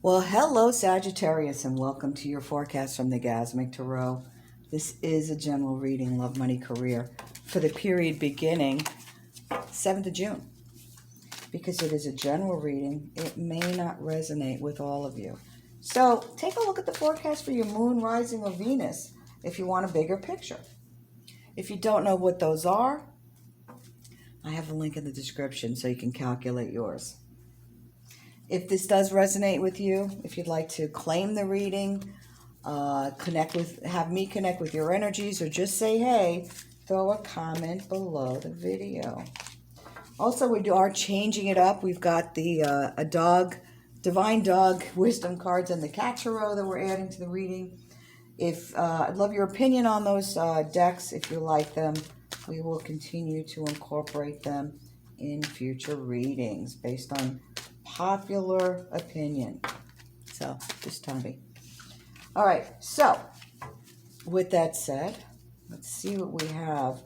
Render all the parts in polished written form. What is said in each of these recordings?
Well, hello, Sagittarius, and welcome to your forecast from the Gasmic Tarot. This is a general reading, love, money, career, for the period beginning 7th of June. Because it is a general reading, it may not resonate with all of you. So take a look at the forecast for your moon, rising, or Venus if you want a bigger picture. If you don't know what those are, I have a link in the description so you can calculate yours. If this does resonate with you, if you'd like to claim the reading, have me connect with your energies, or just say hey, throw a comment below the video. Also, we are changing it up. We've got the divine dog wisdom cards and the cat tarot that we're adding to the reading. I'd love your opinion on those decks. If you like them, we will continue to incorporate them in future readings based on popular opinion. So just tell me. All right, so with that said, let's see what we have.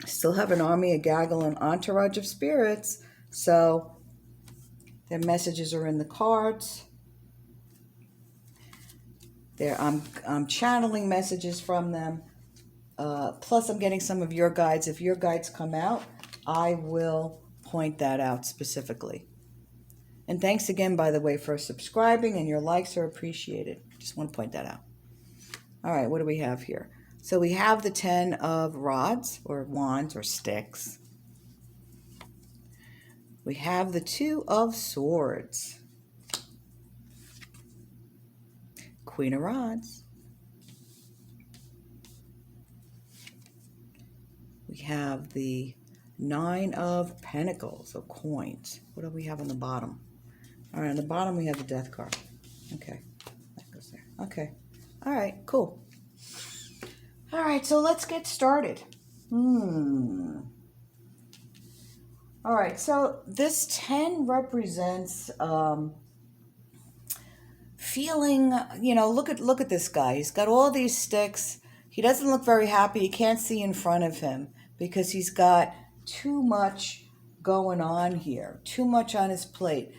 Still have an army, a gaggle, an entourage of spirits. So their messages are in the cards. I'm channeling messages from them. Plus I'm getting some of your guides. If your guides come out, I will point that out specifically. And thanks again, by the way, for subscribing, and your likes are appreciated. Just want to point that out. All right, what do we have here? So we have the 10 of rods, or wands, or sticks. We have the 2 of swords. Queen of rods. We have the 9 of pentacles, or coins. What do we have on the bottom? All right, on the bottom we have the death card. Okay, that goes there. Okay, all right, cool. All right, so let's get started. All right, so this 10 represents feeling, look at this guy. He's got all these sticks. He doesn't look very happy. You can't see in front of him because he's got too much going on here, too much on his plate.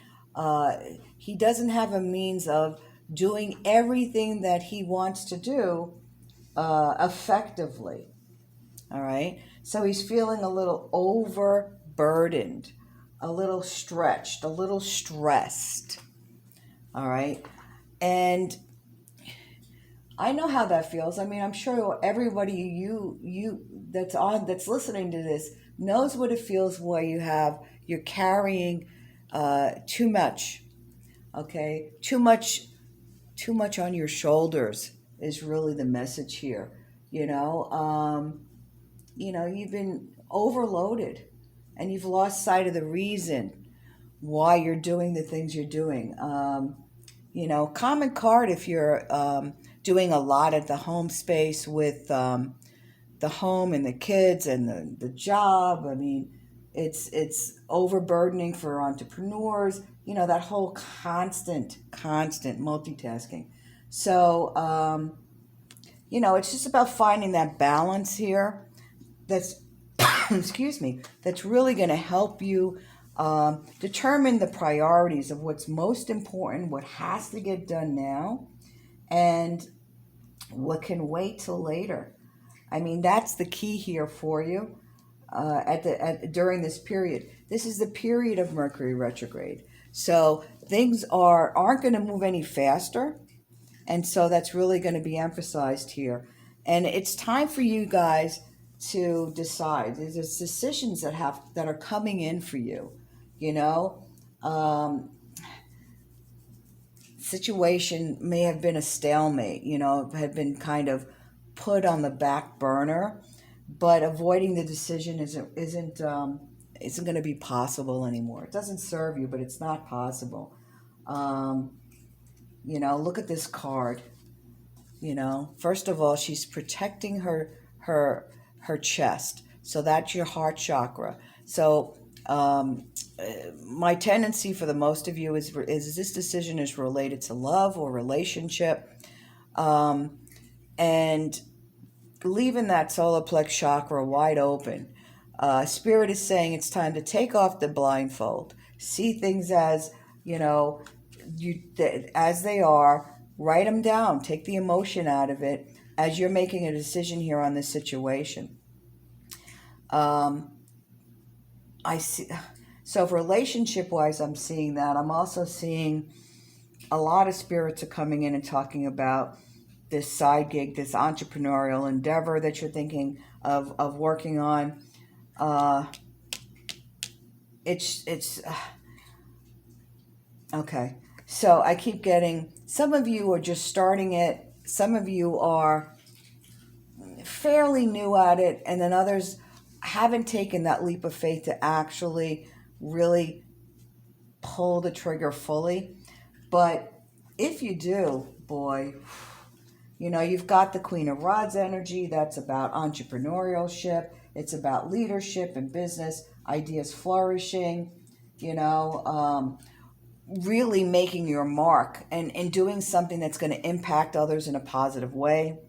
He doesn't have a means of doing everything that he wants to do effectively. All right, so he's feeling a little overburdened, a little stretched, a little stressed. All right, and I know how that feels. I mean, I'm sure everybody that's listening to this knows what it feels where you're carrying too much. Okay, too much on your shoulders is really the message here. You've been overloaded, and you've lost sight of the reason why you're doing the things you're doing. Common card if you're doing a lot at the home space with the home and the kids and the job. I mean, it's overburdening for entrepreneurs, that whole constant multitasking. So, it's just about finding that balance here that's, excuse me, that's really going to help you determine the priorities of what's most important, what has to get done now, and what can wait till later. I mean, that's the key here for you during this period. This is the period of Mercury retrograde. So things aren't going to move any faster. And so that's really going to be emphasized here. And it's time for you guys to decide. There's decisions that are coming in for you. Situation may have been a stalemate, had been kind of put on the back burner, but avoiding the decision isn't going to be possible anymore. It doesn't serve you, but it's not possible. Look at this card. First of all, she's protecting her chest, so that's your heart chakra. So my tendency for the most of you is this decision is related to love or relationship, and leaving that solar plex chakra wide open. Spirit is saying it's time to take off the blindfold, see things as as they are, write them down. Take the emotion out of it as you're making a decision here on this situation. I see. So, for relationship-wise, I'm seeing that. I'm also seeing a lot of spirits are coming in and talking about this side gig, this entrepreneurial endeavor that you're thinking of working on. It's okay. So I keep getting, some of you are just starting it. Some of you are fairly new at it, and then others haven't taken that leap of faith to actually really pull the trigger fully. But if you do, boy, you've got the Queen of Rods energy. That's about entrepreneurship. It's about leadership and business, ideas flourishing, really making your mark and doing something that's going to impact others in a positive way.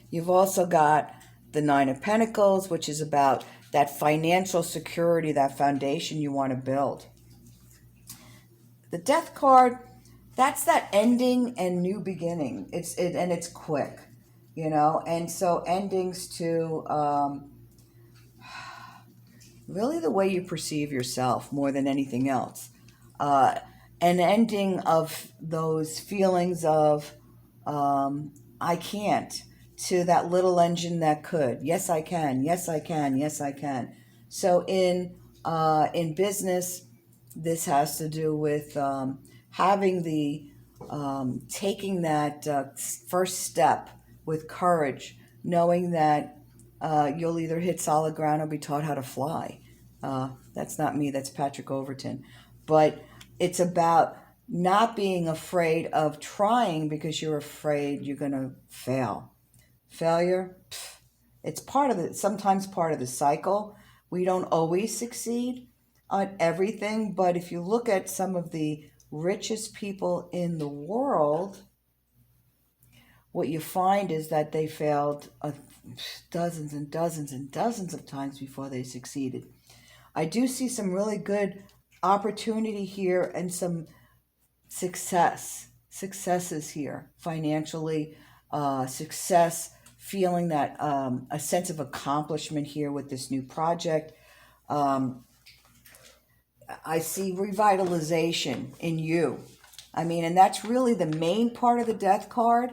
You've also got the Nine of Pentacles, which is about that financial security, that foundation you want to build. The Death card, that's that ending and new beginning. It's quick, and so endings to really the way you perceive yourself more than anything else. An ending of those feelings of I can't, to that little engine that could. Yes, I can. Yes, I can. Yes, I can. So in business, this has to do with having the taking that first step with courage, knowing that you'll either hit solid ground or be taught how to fly. That's not me, that's Patrick Overton. But it's about not being afraid of trying because you're afraid you're going to fail. Failure, it's sometimes part of the cycle. We don't always succeed on everything, but if you look at some of the richest people in the world, what you find is that they failed dozens and dozens and dozens of times before they succeeded. I do see some really good opportunity here and some successes here financially, success, feeling that a sense of accomplishment here with this new project. I see revitalization in you. And that's really the main part of the Death card.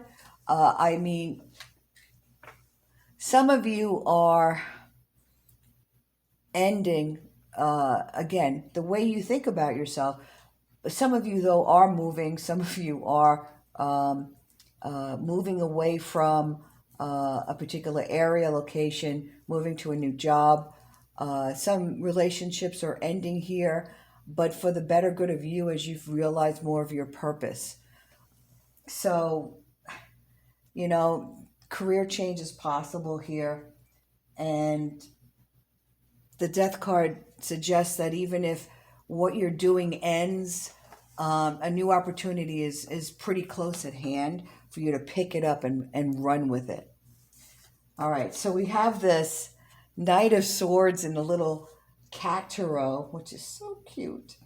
Some of you are ending, again, the way you think about yourself. Some of you, though, are moving. Some of you are moving away from a particular area, location, moving to a new job. Some relationships are ending here, but for the better good of you as you've realized more of your purpose. So, career change is possible here. And the Death card suggests that even if what you're doing ends, a new opportunity is pretty close at hand for you to pick it up and run with it. All right, so we have this Knight of Swords in the little cat tarot, which is so cute,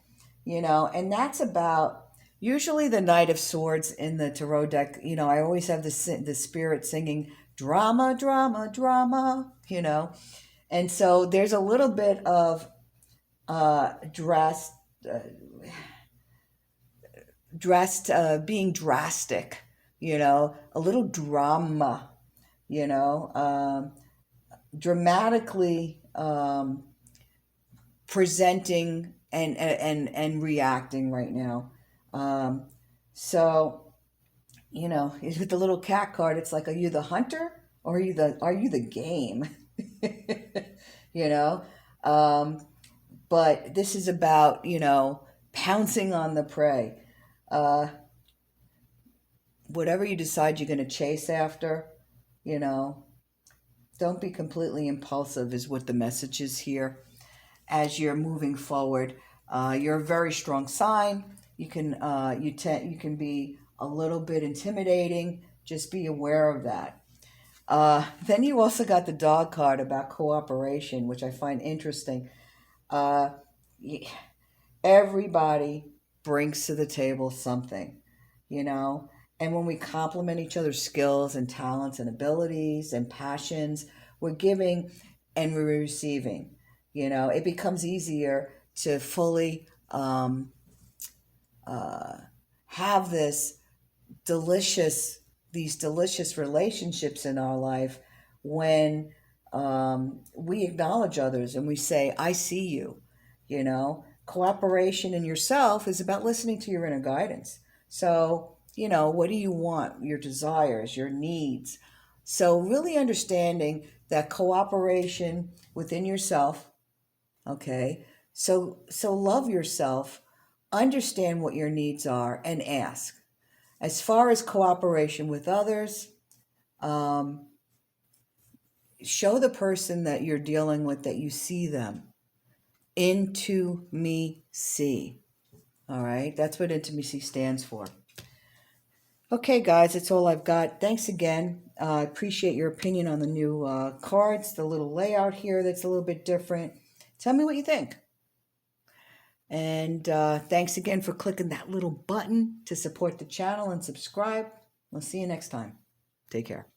and that's about, usually the Knight of Swords in the tarot deck, I always have the spirit singing drama, drama, drama, and so there's a little bit of being drastic, a little drama, dramatically presenting and reacting right now. So, with the little cat card, it's like, are you the hunter or are you the game? But this is about, pouncing on the prey. Whatever you decide you're going to chase after, don't be completely impulsive is what the message is here as you're moving forward. You're a very strong sign. You can be a little bit intimidating. Just be aware of that. Then you also got the Dog card about cooperation, which I find interesting. Everybody brings to the table something, and when we complement each other's skills and talents and abilities and passions, we're giving and we're receiving. It becomes easier to fully have delicious these delicious relationships in our life when we acknowledge others and we say, I see you. Cooperation in yourself is about listening to your inner guidance. So, what do you want? Your desires, your needs. So really understanding that cooperation within yourself. Okay. So love yourself, understand what your needs are, and ask. As far as cooperation with others, um, show the person that you're dealing with that you see them. Into me see. All right. That's what intimacy stands for. Okay, guys, that's all I've got. Thanks again. I appreciate your opinion on the new cards, the little layout here that's a little bit different. Tell me what you think. And thanks again for clicking that little button to support the channel and subscribe. We'll see you next time. Take care.